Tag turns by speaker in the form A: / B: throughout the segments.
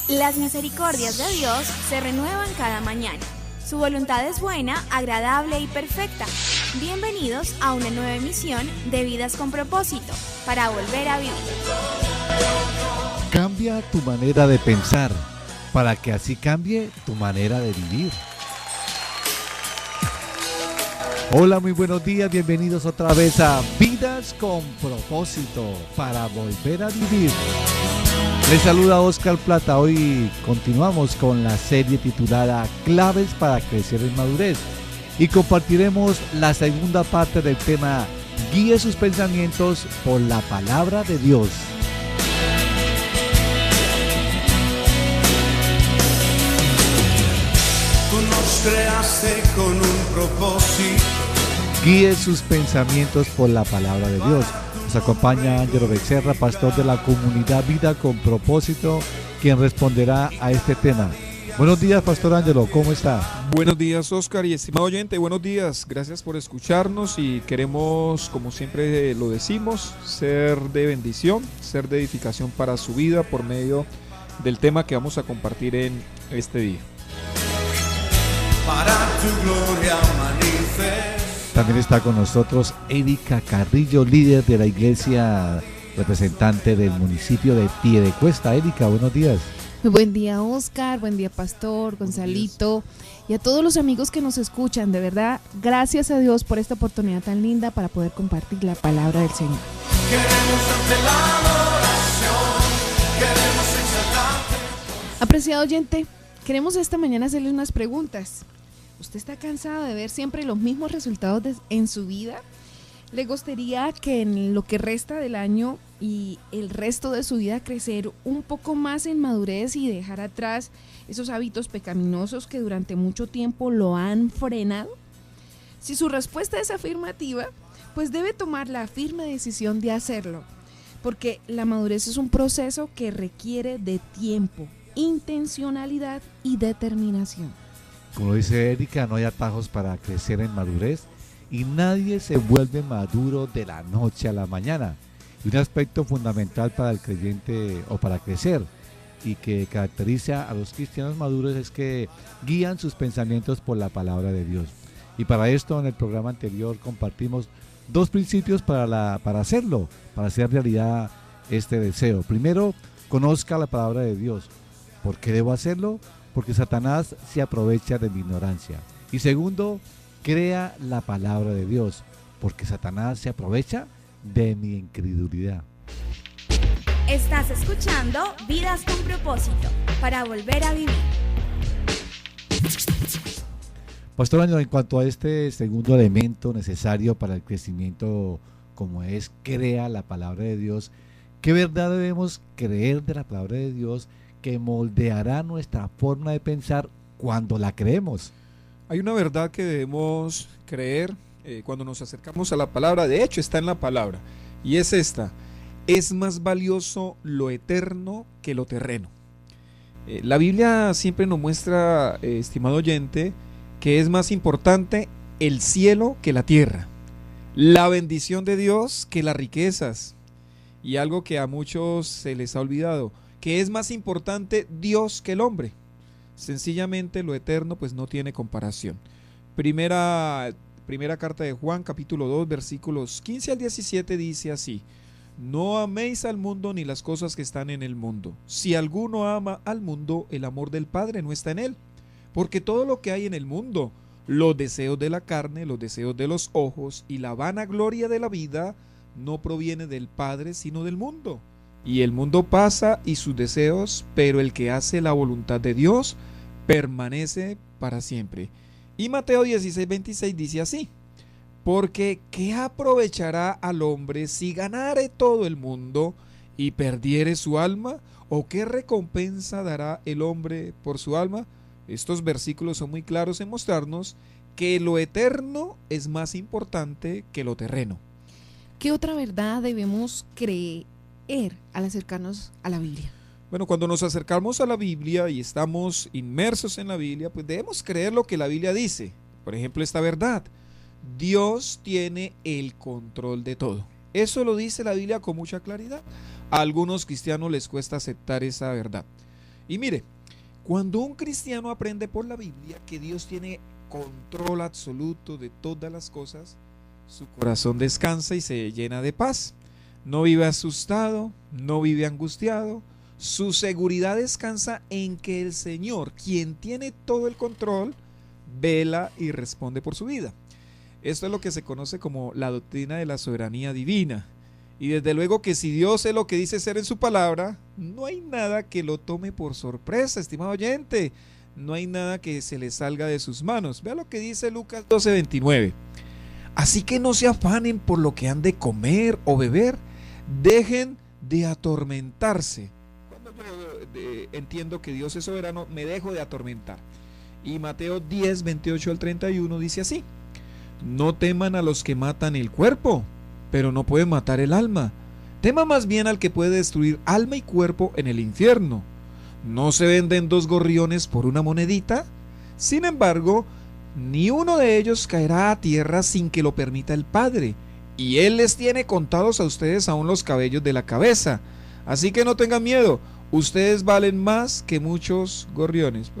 A: Las misericordias de Dios se renuevan cada mañana. Su voluntad es buena, agradable y perfecta. Bienvenidos a una nueva emisión de Vidas con Propósito, para volver a vivir.
B: Cambia tu manera de pensar, para que así cambie tu manera de vivir. Hola, muy buenos días, bienvenidos otra vez a Vidas con Propósito, para volver a vivir. Les saluda Oscar Plata. Hoy continuamos con la serie titulada Claves para crecer en madurez y compartiremos la segunda parte del tema Guíe sus pensamientos por la palabra de Dios.
C: Tú nos creaste con un propósito.
B: Guíe sus pensamientos por la palabra de Dios. Nos acompaña Ángelo Becerra, pastor de la comunidad Vida con Propósito, quien responderá a este tema. Buenos días, pastor Ángelo, ¿cómo está?
D: Buenos días, Oscar, y estimado oyente, buenos días. Gracias por escucharnos y queremos, como siempre lo decimos, ser de bendición, ser de edificación para su vida por medio del tema que vamos a compartir en este día.
C: Para tu gloria manifestar.
B: También está con nosotros Erika Carrillo, líder de la iglesia, representante del municipio de Piedecuesta. Erika, buenos días.
E: Muy buen día, Oscar, buen día, pastor, Gonzalito, y a todos los amigos que nos escuchan. De verdad, gracias a Dios por esta oportunidad tan linda para poder compartir la palabra del Señor.
C: Queremos darte la adoración, queremos exaltarte.
E: Apreciado oyente, queremos esta mañana hacerle unas preguntas. ¿Usted está cansado de ver siempre los mismos resultados en su vida? ¿Le gustaría que en lo que resta del año y el resto de su vida crecer un poco más en madurez y dejar atrás esos hábitos pecaminosos que durante mucho tiempo lo han frenado? Si su respuesta es afirmativa, pues debe tomar la firme decisión de hacerlo, porque la madurez es un proceso que requiere de tiempo, intencionalidad y determinación.
B: Como dice Erika, no hay atajos para crecer en madurez y nadie se vuelve maduro de la noche a la mañana. Y un aspecto fundamental para el creyente o para crecer y que caracteriza a los cristianos maduros es que guían sus pensamientos por la palabra de Dios. Y para esto en el programa anterior compartimos dos principios para hacerlo, para hacer realidad este deseo. Primero, conozca la palabra de Dios. ¿Por qué debo hacerlo? Porque Satanás se aprovecha de mi ignorancia. Y segundo, crea la palabra de Dios, porque Satanás se aprovecha de mi incredulidad.
A: Estás escuchando Vidas con Propósito, para volver a vivir.
B: Pastor Ángel, en cuanto a este segundo elemento necesario para el crecimiento, como es crea la palabra de Dios, ¿qué verdad debemos creer de la palabra de Dios que moldeará nuestra forma de pensar cuando la creemos?
D: Hay una verdad que debemos creer cuando nos acercamos a la palabra, de hecho está en la palabra, y es esta: es más valioso lo eterno que lo terreno. La Biblia siempre nos muestra, estimado oyente, que es más importante el cielo que la tierra, la bendición de Dios que las riquezas, y algo que a muchos se les ha olvidado, que es más importante Dios que el hombre. Sencillamente lo eterno pues no tiene comparación. Primera carta de Juan, capítulo 2, versículos 15 al 17 dice así: no améis al mundo ni las cosas que están en el mundo. Si alguno ama al mundo, el amor del Padre no está en él. Porque todo lo que hay en el mundo, los deseos de la carne, los deseos de los ojos y la vanagloria de la vida, no proviene del Padre sino del mundo. Y el mundo pasa y sus deseos, pero el que hace la voluntad de Dios permanece para siempre. Y Mateo 16:26 dice así: porque ¿qué aprovechará al hombre si ganare todo el mundo y perdiere su alma? ¿O qué recompensa dará el hombre por su alma? Estos versículos son muy claros en mostrarnos que lo eterno es más importante que lo terreno.
E: ¿Qué otra verdad debemos creer al acercarnos a la Biblia?
D: Bueno, cuando nos acercamos a la Biblia y estamos inmersos en la Biblia, pues debemos creer lo que la Biblia dice. Por ejemplo, esta verdad: Dios tiene el control de todo. Eso lo dice la Biblia con mucha claridad. A algunos cristianos les cuesta aceptar esa verdad. Y mire, cuando un cristiano aprende por la Biblia que Dios tiene control absoluto de todas las cosas, su corazón descansa y se llena de paz. No vive asustado, no vive angustiado. Su seguridad descansa en que el Señor, quien tiene todo el control, vela y responde por su vida. Esto es lo que se conoce como la doctrina de la soberanía divina. Y desde luego que si Dios es lo que dice ser en su palabra, no hay nada que lo tome por sorpresa, estimado oyente. No hay nada que se le salga de sus manos. Vea lo que dice Lucas 12:29. Así que no se afanen por lo que han de comer o beber. Dejen de atormentarse. Cuando yo entiendo que Dios es soberano, me dejo de atormentar. Y Mateo 10:28-31 dice así: no teman a los que matan el cuerpo, pero no pueden matar el alma. Tema más bien al que puede destruir alma y cuerpo en el infierno. ¿No se venden 2 gorriones por una monedita? Sin embargo, ni uno de ellos caerá a tierra sin que lo permita el Padre, y Él les tiene contados a ustedes aún los cabellos de la cabeza. Así que no tengan miedo, ustedes valen más que muchos gorriones.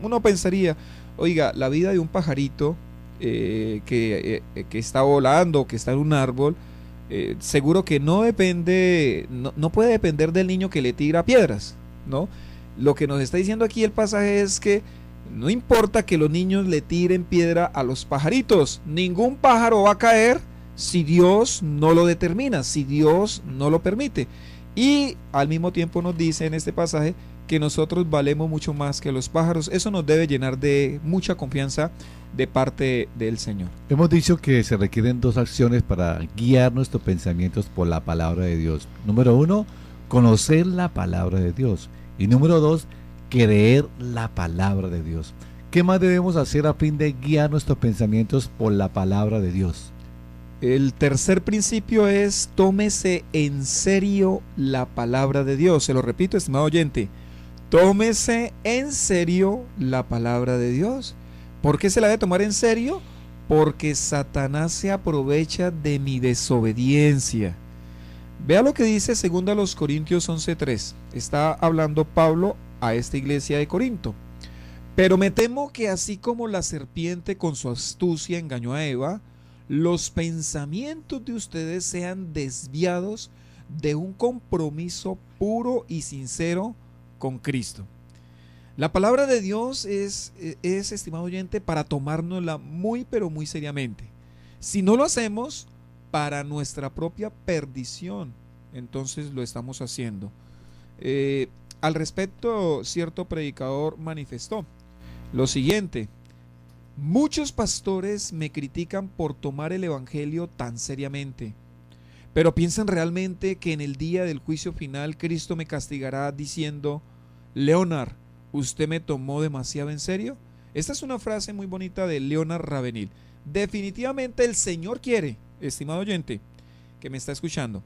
D: Uno pensaría, oiga, la vida de un pajarito que está volando, que está en un árbol, seguro que no puede depender del niño que le tira piedras, ¿no? Lo que nos está diciendo aquí el pasaje es que no importa que los niños le tiren piedra a los pajaritos, ningún pájaro va a caer si Dios no lo determina, si Dios no lo permite. Y al mismo tiempo nos dice en este pasaje que nosotros valemos mucho más que los pájaros. Eso nos debe llenar de mucha confianza de parte del Señor.
B: Hemos dicho que se requieren 2 acciones para guiar nuestros pensamientos por la palabra de Dios. Número 1, conocer la palabra de Dios. Y número 2, creer la palabra de Dios. ¿Qué más debemos hacer a fin de guiar nuestros pensamientos por la palabra de Dios?
D: El tercer principio es: tómese en serio la palabra de Dios. Se lo repito, estimado oyente, tómese en serio la palabra de Dios. ¿Por qué se la debe tomar en serio? Porque Satanás se aprovecha de mi desobediencia. Vea lo que dice 2 Corintios 11:3. Está hablando Pablo a esta iglesia de Corinto. Pero me temo que así como la serpiente con su astucia engañó a Eva, los pensamientos de ustedes sean desviados de un compromiso puro y sincero con Cristo. La palabra de Dios es, estimado oyente, para tomárnosla muy pero muy seriamente. Si no lo hacemos para nuestra propia perdición, entonces lo estamos haciendo. Al respecto, cierto predicador manifestó lo siguiente: muchos pastores me critican por tomar el evangelio tan seriamente, pero piensan realmente que en el día del juicio final Cristo me castigará diciendo: Leonard, ¿usted me tomó demasiado en serio? Esta es una frase muy bonita de Leonard Ravenhill. Definitivamente el Señor quiere, estimado oyente que me está escuchando,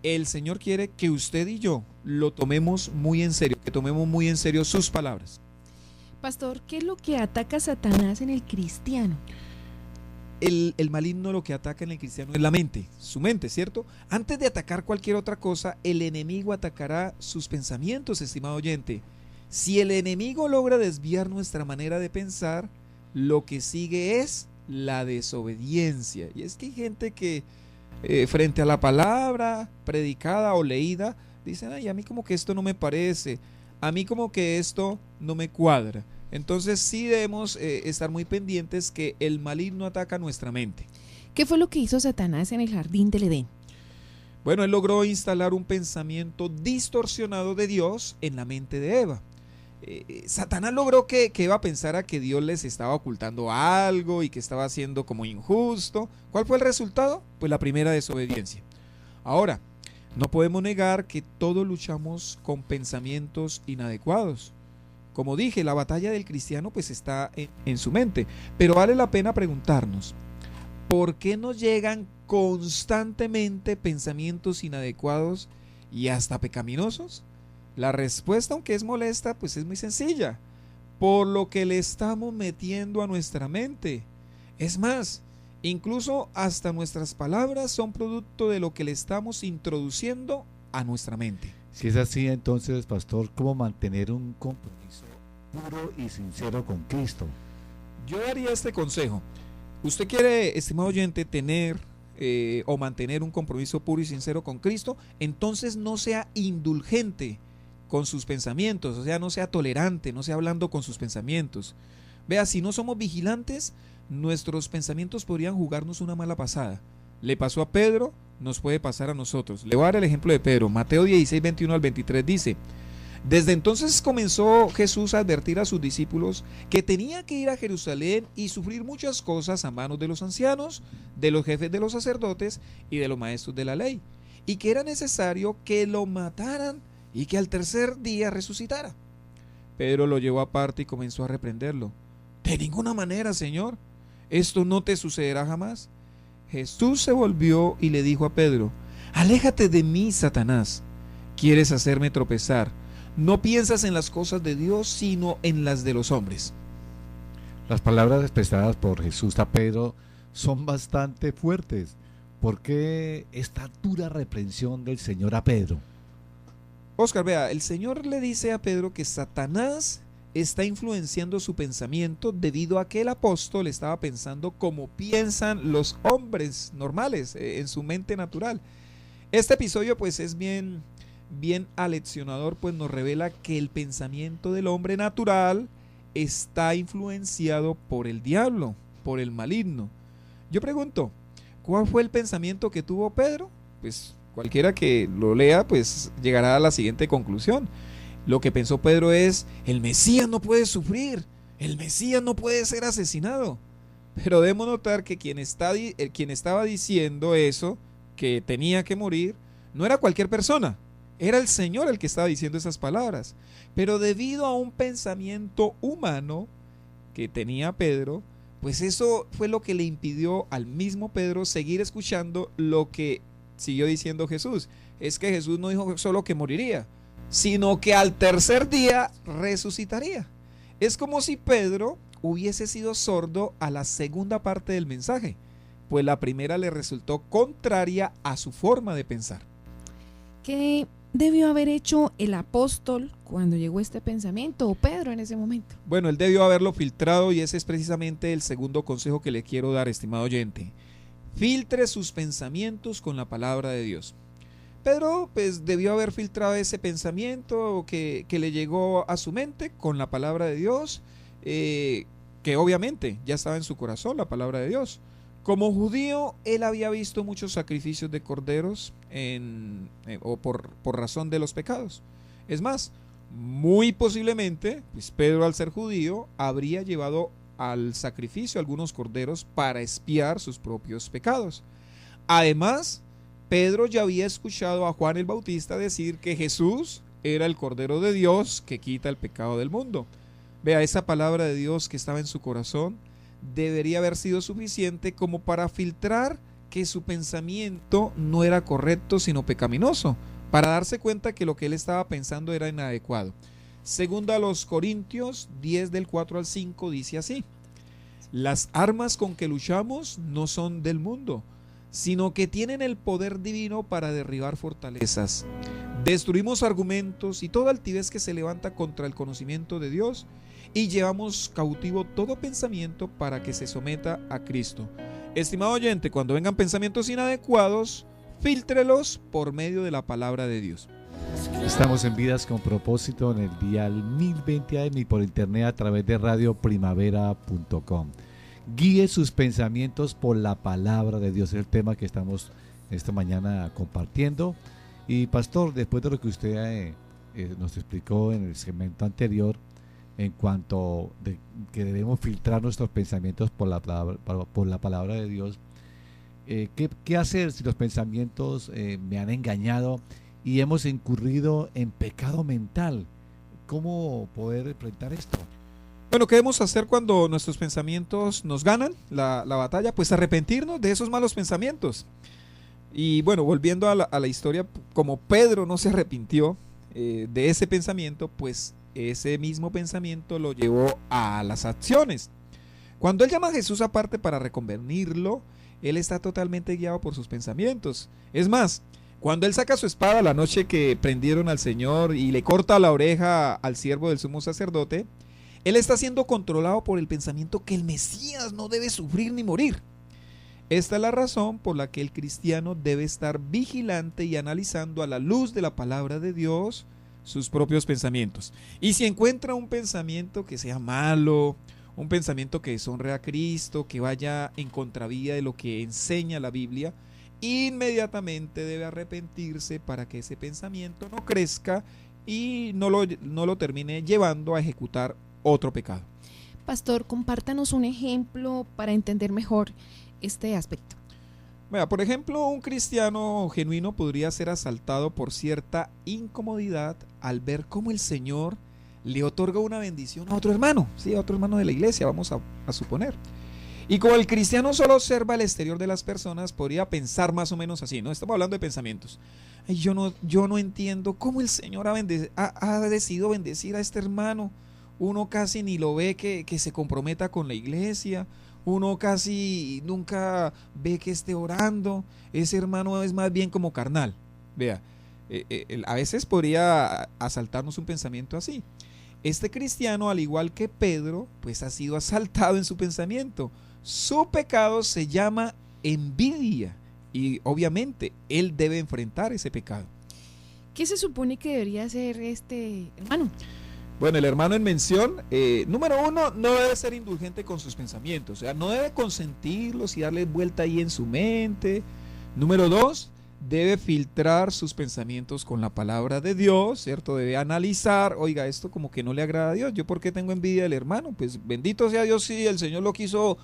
D: el Señor quiere que usted y yo lo tomemos muy en serio, que tomemos muy en serio sus palabras.
E: Pastor, ¿qué es lo que ataca a Satanás en el cristiano?
D: El maligno lo que ataca en el cristiano es la mente, su mente, ¿cierto? Antes de atacar cualquier otra cosa, el enemigo atacará sus pensamientos, estimado oyente. Si el enemigo logra desviar nuestra manera de pensar, lo que sigue es la desobediencia. Y es que hay gente que frente a la palabra predicada o leída, dicen: ay, a mí como que esto no me parece, a mí como que esto no me cuadra. Entonces sí debemos estar muy pendientes que el maligno ataca nuestra mente.
E: ¿Qué fue lo que hizo Satanás en el jardín del Edén?
D: Bueno, él logró instalar un pensamiento distorsionado de Dios en la mente de Eva. Satanás logró que Eva pensara que Dios les estaba ocultando algo y que estaba haciendo como injusto. ¿Cuál fue el resultado? Pues la primera desobediencia. Ahora, no podemos negar que todos luchamos con pensamientos inadecuados. Como dije, la batalla del cristiano pues está en su mente, pero vale la pena preguntarnos: ¿por qué nos llegan constantemente pensamientos inadecuados y hasta pecaminosos? La respuesta, aunque es molesta, pues es muy sencilla: por lo que le estamos metiendo a nuestra mente. Es más, incluso hasta nuestras palabras son producto de lo que le estamos introduciendo a nuestra mente.
B: Si es así, entonces, pastor, ¿cómo mantener un compromiso puro y sincero con Cristo?
D: Yo daría este consejo. Usted quiere, estimado oyente, tener o mantener un compromiso puro y sincero con Cristo, entonces no sea indulgente con sus pensamientos, o sea, no sea tolerante, no sea blando con sus pensamientos. Vea, si no somos vigilantes, nuestros pensamientos podrían jugarnos una mala pasada. Le pasó a Pedro, nos puede pasar a nosotros. Le voy a dar el ejemplo de Pedro. Mateo 16, 21 al 23 dice: desde entonces comenzó Jesús a advertir a sus discípulos que tenía que ir a Jerusalén y sufrir muchas cosas a manos de los ancianos, de los jefes de los sacerdotes y de los maestros de la ley, y que era necesario que lo mataran y que al tercer día resucitara. Pedro lo llevó aparte y comenzó a reprenderlo. De ninguna manera, Señor, esto no te sucederá jamás. Jesús se volvió y le dijo a Pedro: aléjate de mí, Satanás, quieres hacerme tropezar. No piensas en las cosas de Dios, sino en las de los hombres.
B: Las palabras expresadas por Jesús a Pedro son bastante fuertes. ¿Por qué esta dura reprensión del Señor a Pedro?
D: Oscar, vea, el Señor le dice a Pedro que Satanás está influenciando su pensamiento debido a que el apóstol estaba pensando como piensan los hombres normales, en su mente natural. Este episodio pues es bien aleccionador, pues nos revela que el pensamiento del hombre natural está influenciado por el diablo, por el maligno. Yo pregunto, ¿cuál fue el pensamiento que tuvo Pedro? Pues cualquiera que lo lea pues llegará a la siguiente conclusión. Lo que pensó Pedro es: el Mesías no puede sufrir, el Mesías no puede ser asesinado. Pero debemos notar que quien estaba diciendo eso, que tenía que morir, no era cualquier persona, era el Señor el que estaba diciendo esas palabras. Pero debido a un pensamiento humano que tenía Pedro, pues eso fue lo que le impidió al mismo Pedro seguir escuchando lo que siguió diciendo Jesús. Es que Jesús no dijo solo que moriría, sino que al tercer día resucitaría. Es como si Pedro hubiese sido sordo a la segunda parte del mensaje, pues la primera le resultó contraria a su forma de pensar.
E: ¿Qué debió haber hecho el apóstol cuando llegó este pensamiento, o Pedro en ese momento?
D: Bueno, él debió haberlo filtrado, y ese es precisamente el segundo consejo que le quiero dar, estimado oyente. Filtre sus pensamientos con la palabra de Dios. Pedro pues debió haber filtrado ese pensamiento que le llegó a su mente con la palabra de Dios, que obviamente ya estaba en su corazón la palabra de Dios. Como judío, él había visto muchos sacrificios de corderos por razón de los pecados. Es más, muy posiblemente, pues Pedro, al ser judío, habría llevado al sacrificio algunos corderos para expiar sus propios pecados. Además, Pedro ya había escuchado a Juan el Bautista decir que Jesús era el Cordero de Dios que quita el pecado del mundo. Vea, esa palabra de Dios que estaba en su corazón debería haber sido suficiente como para filtrar que su pensamiento no era correcto sino pecaminoso, para darse cuenta que lo que él estaba pensando era inadecuado. Segunda a los Corintios 10 del 4 al 5 dice así: las armas con que luchamos no son del mundo, sino que tienen el poder divino para derribar fortalezas. Destruimos argumentos y toda altivez que se levanta contra el conocimiento de Dios, y llevamos cautivo todo pensamiento para que se someta a Cristo. Estimado oyente, cuando vengan pensamientos inadecuados, fíltrelos por medio de la palabra de Dios.
B: Estamos en Vidas con Propósito en el dial 1020 AM y por internet a través de radioprimavera.com. Guíe sus pensamientos por la palabra de Dios, es el tema que estamos esta mañana compartiendo. Y pastor, después de lo que usted nos explicó en el segmento anterior, en cuanto de que debemos filtrar nuestros pensamientos por la palabra de Dios, ¿qué hacer si los pensamientos me han engañado y hemos incurrido en pecado mental? ¿Cómo poder enfrentar esto?
D: Bueno, ¿qué debemos hacer cuando nuestros pensamientos nos ganan la batalla? Pues arrepentirnos de esos malos pensamientos. Y bueno, volviendo a la historia, como Pedro no se arrepintió de ese pensamiento, pues ese mismo pensamiento lo llevó a las acciones. Cuando él llama a Jesús aparte para reconvenirlo, él está totalmente guiado por sus pensamientos. Es más, Cuando él saca su espada la noche que prendieron al Señor y le corta la oreja al siervo del sumo sacerdote, él está siendo controlado por el pensamiento que el Mesías no debe sufrir ni morir. Esta es la razón por la que el cristiano debe estar vigilante y analizando a la luz de la palabra de Dios sus propios pensamientos. Y si encuentra un pensamiento que sea malo, un pensamiento que deshonre a Cristo, que vaya en contravía de lo que enseña la Biblia, inmediatamente debe arrepentirse para que ese pensamiento no crezca y no lo termine llevando a ejecutar otro pecado.
E: Pastor, compártanos un ejemplo para entender mejor este aspecto.
D: Vea, por ejemplo, un cristiano genuino podría ser asaltado por cierta incomodidad al ver cómo el Señor le otorga una bendición a otro hermano, sí, a otro hermano de la iglesia, vamos a suponer. Y como el cristiano solo observa el exterior de las personas, podría pensar más o menos así, ¿no? Estamos hablando de pensamientos. Ay, yo no entiendo cómo el Señor ha decidido bendecir a este hermano. Uno casi ni lo ve que se comprometa con la iglesia. Uno casi nunca ve que esté orando. Ese hermano es más bien como carnal. Vea, a veces podría asaltarnos un pensamiento así. Este cristiano, al igual que Pedro, pues ha sido asaltado en su pensamiento. Su pecado se llama envidia y obviamente él debe enfrentar ese pecado.
E: ¿Qué se supone que debería hacer este hermano?
D: Bueno, el hermano en mención, número uno, no debe ser indulgente con sus pensamientos, o sea, no debe consentirlos y darles vuelta ahí en su mente. Número dos, debe filtrar sus pensamientos con la palabra de Dios, ¿cierto? Debe analizar, oiga, esto como que no le agrada a Dios, ¿yo por qué tengo envidia del hermano? Pues bendito sea Dios si el Señor lo quiso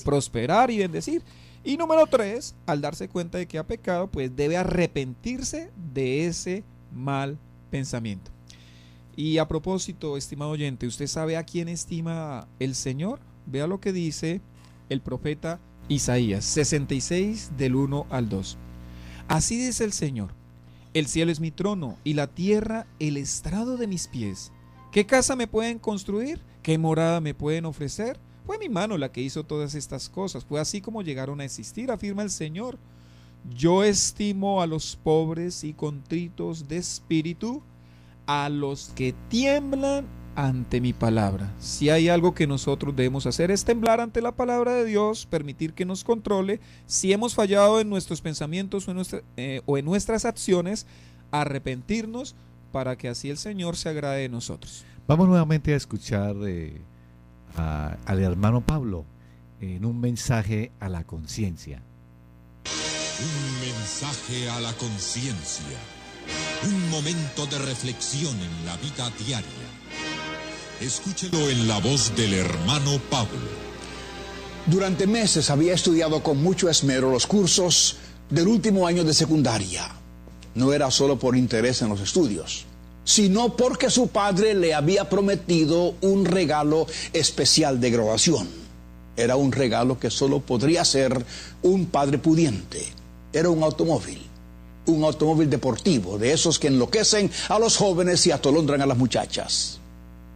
D: prosperar y bendecir. Y número tres, al darse cuenta de que ha pecado, pues debe arrepentirse de ese mal pensamiento. Y a propósito, estimado oyente, ¿usted sabe a quién estima el Señor? Vea lo que dice el profeta Isaías 66 del 1 al 2. Así dice el Señor: el cielo es mi trono y la tierra el estrado de mis pies. ¿Qué casa me pueden construir? ¿Qué morada me pueden ofrecer? Fue mi mano la que hizo todas estas cosas. Fue así como llegaron a existir, afirma el Señor. Yo estimo a los pobres y contritos de espíritu, a los que tiemblan ante mi palabra. Si hay algo que nosotros debemos hacer es temblar ante la palabra de Dios, permitir que nos controle. Si hemos fallado en nuestros pensamientos o en nuestras acciones, arrepentirnos para que así el Señor se agrade de nosotros.
B: Vamos nuevamente a escuchar al hermano Pablo en un mensaje a la conciencia.
F: Un mensaje a la conciencia. Un momento de reflexión en la vida diaria. Escúchelo en la voz del hermano Pablo.
G: Durante meses había estudiado con mucho esmero los cursos del último año de secundaria. No era solo por interés en los estudios, sino porque su padre le había prometido un regalo especial de graduación. Era un regalo que solo podría ser un padre pudiente. Era un automóvil deportivo, de esos que enloquecen a los jóvenes y atolondran a las muchachas.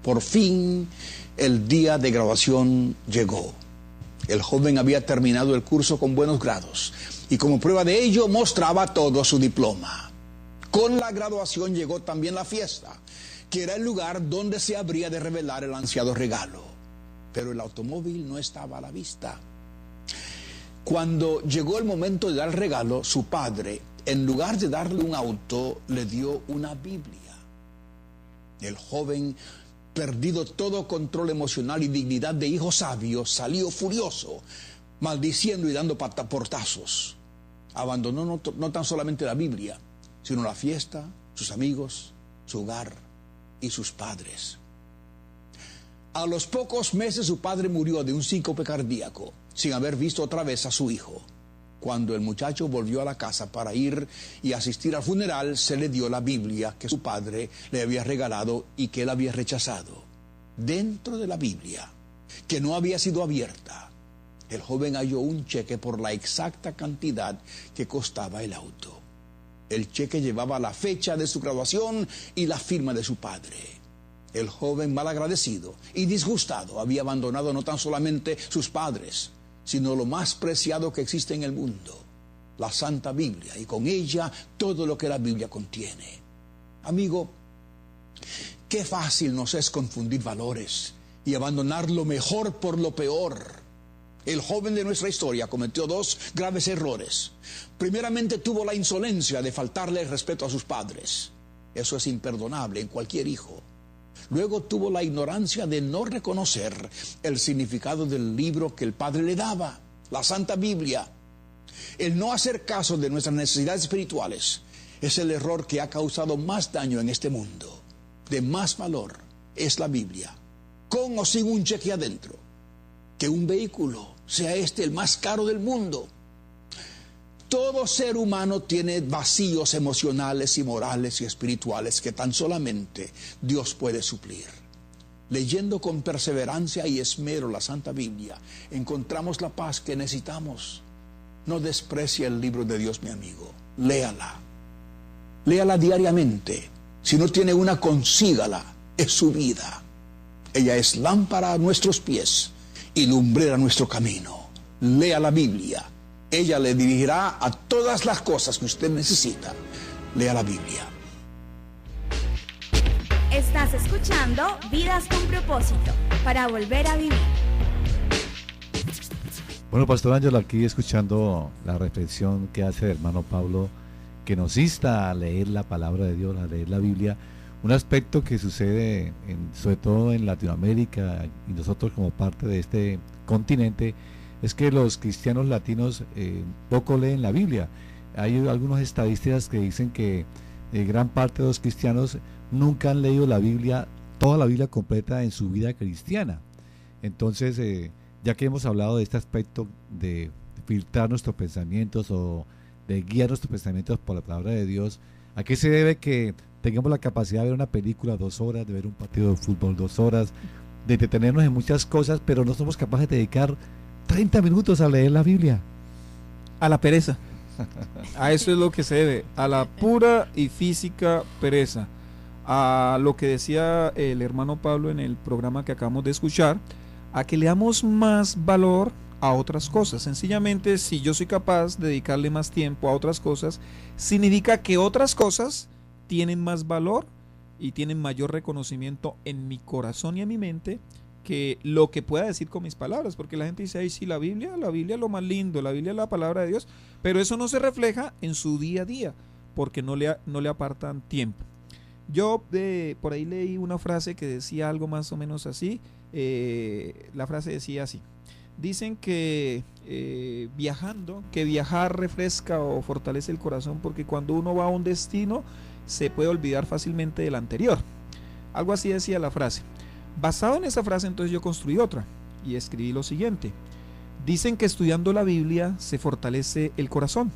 G: Por fin, el día de graduación llegó. El joven había terminado el curso con buenos grados y como prueba de ello mostraba todo su diploma. Con la graduación llegó también la fiesta, que era el lugar donde se habría de revelar el ansiado regalo. Pero el automóvil no estaba a la vista. Cuando llegó el momento de dar el regalo, su padre, en lugar de darle un auto, le dio una Biblia. El joven, perdido todo control emocional y dignidad de hijo sabio, salió furioso, maldiciendo y dando portazos. Abandonó no tan solamente la Biblia, sino la fiesta, sus amigos, su hogar y sus padres. A los pocos meses su padre murió de un síncope cardíaco, sin haber visto otra vez a su hijo. Cuando el muchacho volvió a la casa para ir y asistir al funeral, se le dio la Biblia que su padre le había regalado y que él había rechazado. Dentro de la Biblia, que no había sido abierta, el joven halló un cheque por la exacta cantidad que costaba el auto. El cheque llevaba la fecha de su graduación y la firma de su padre. El joven, malagradecido y disgustado, había abandonado no tan solamente sus padres, sino lo más preciado que existe en el mundo, la Santa Biblia, y con ella todo lo que la Biblia contiene. Amigo, qué fácil nos es confundir valores y abandonar lo mejor por lo peor. El joven de nuestra historia cometió 2 graves errores. Primeramente, tuvo la insolencia de faltarle el respeto a sus padres. Eso es imperdonable en cualquier hijo. Luego tuvo la ignorancia de no reconocer el significado del libro que el padre le daba, la Santa Biblia. El no hacer caso de nuestras necesidades espirituales es el error que ha causado más daño en este mundo. De más valor es la Biblia, con o sin un cheque adentro, que un vehículo, sea este el más caro del mundo. Todo ser humano tiene vacíos emocionales y morales y espirituales que tan solamente Dios puede suplir. Leyendo con perseverancia y esmero la Santa Biblia, encontramos la paz que necesitamos. No desprecie el libro de Dios, mi amigo. Léala. Léala diariamente. Si no tiene una, consígala. Es su vida. Ella es lámpara a nuestros pies y lumbrera a nuestro camino. Lea la Biblia. Ella le dirigirá a todas las cosas que usted necesita. Lea la Biblia.
A: Estás escuchando Vidas con Propósito, para volver a vivir.
B: Bueno, Pastor Ángelo, aquí escuchando la reflexión que hace el hermano Pablo, que nos insta a leer la palabra de Dios, a leer la Biblia, un aspecto que sucede sobre todo en Latinoamérica y nosotros como parte de este continente, es que los cristianos latinos poco leen la Biblia. Hay algunas estadísticas que dicen que gran parte de los cristianos nunca han leído la Biblia, toda la Biblia completa en su vida cristiana. Entonces, ya que hemos hablado de este aspecto de filtrar nuestros pensamientos o de guiar nuestros pensamientos por la palabra de Dios, ¿a qué se debe que tengamos la capacidad de ver una película 2 horas, de ver un partido de fútbol 2 horas, de detenernos en muchas cosas, pero no somos capaces de dedicar 30 minutos a leer la Biblia?
D: A la pereza. A eso es lo que se debe, a la pura y física pereza. A lo que decía el hermano Pablo en el programa que acabamos de escuchar, a que le damos más valor a otras cosas. Sencillamente, si yo soy capaz de dedicarle más tiempo a otras cosas, significa que otras cosas tienen más valor y tienen mayor reconocimiento en mi corazón y en mi mente que lo que pueda decir con mis palabras, porque la gente dice, ay, sí, la Biblia es lo más lindo, la Biblia es la palabra de Dios, pero eso no se refleja en su día a día, porque no le apartan tiempo. Yo por ahí leí una frase que decía algo más o menos así. La frase decía así: dicen que viajar refresca o fortalece el corazón, porque cuando uno va a un destino se puede olvidar fácilmente del anterior. Algo así decía la frase. Basado en esa frase, entonces yo construí otra y escribí lo siguiente: dicen que estudiando la Biblia se fortalece el corazón,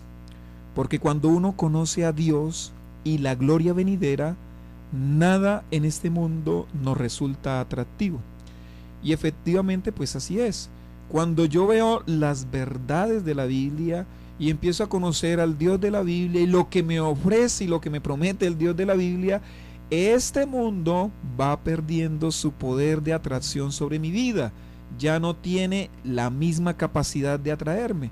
D: porque cuando uno conoce a Dios y la gloria venidera, nada en este mundo nos resulta atractivo. Y efectivamente, pues así es. Cuando yo veo las verdades de la Biblia y empiezo a conocer al Dios de la Biblia y lo que me ofrece y lo que me promete el Dios de la Biblia, este mundo va perdiendo su poder de atracción sobre mi vida. Ya no tiene la misma capacidad de atraerme.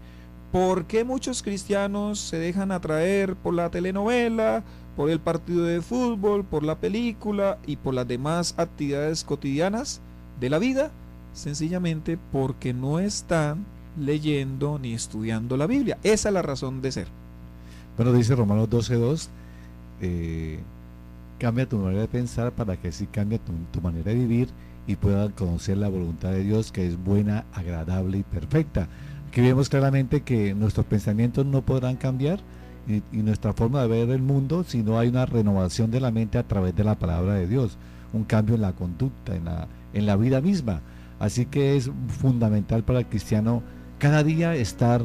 D: ¿Por qué muchos cristianos se dejan atraer por la telenovela, por el partido de fútbol, por la película y por las demás actividades cotidianas de la vida? Sencillamente porque no están leyendo ni estudiando la Biblia. Esa es la razón de ser.
B: Bueno, dice Romanos 12:2, cambia tu manera de pensar para que así cambie tu manera de vivir y puedas conocer la voluntad de Dios, que es buena, agradable y perfecta. Aquí vemos claramente que nuestros pensamientos no podrán cambiar y nuestra forma de ver el mundo si no hay una renovación de la mente a través de la palabra de Dios, un cambio en la conducta, en la vida misma. Así que es fundamental para el cristiano cada día estar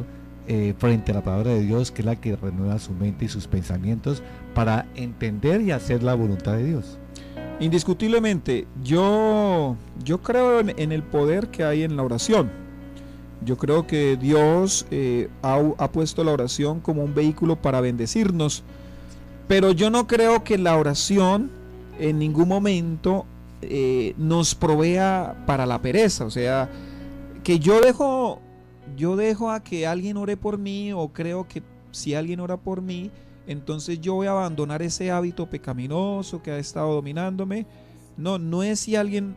B: frente a la palabra de Dios, que es la que renueva su mente y sus pensamientos para entender y hacer la voluntad de Dios.
D: Indiscutiblemente, yo creo en el poder que hay en la oración. Yo creo que Dios ha puesto la oración como un vehículo para bendecirnos, pero yo no creo que la oración en ningún momento nos provea para la pereza. O sea, que yo dejo a que alguien ore por mí, o creo que si alguien ora por mí, entonces yo voy a abandonar ese hábito pecaminoso que ha estado dominándome. No es si alguien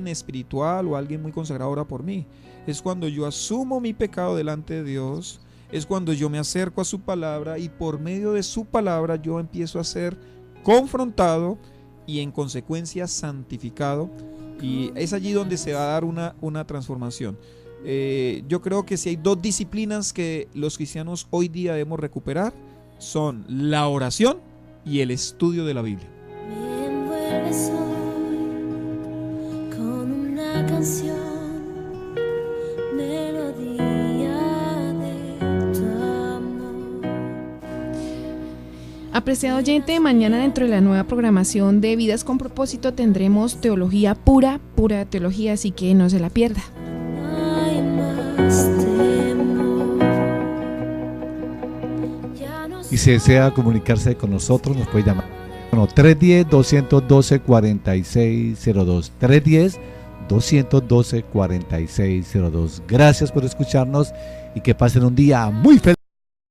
D: espiritual o alguien muy consagrado ora por mí. Es cuando yo asumo mi pecado delante de Dios, es cuando yo me acerco a su palabra y por medio de su palabra yo empiezo a ser confrontado y en consecuencia santificado, y es allí donde se va a dar una transformación. Yo creo que si hay dos disciplinas que los cristianos hoy día debemos recuperar, son la oración y el estudio de la Biblia.
H: Me envuelves hoy con una canción, melodía de tu amor.
E: Apreciado oyente, mañana dentro de la nueva programación de Vidas con Propósito tendremos teología pura teología, así que no se la pierda.
H: Hay más temor.
B: Y si desea comunicarse con nosotros, nos puede llamar. 310-212-4602. 310-212-4602. Gracias por escucharnos y que pasen un día muy feliz.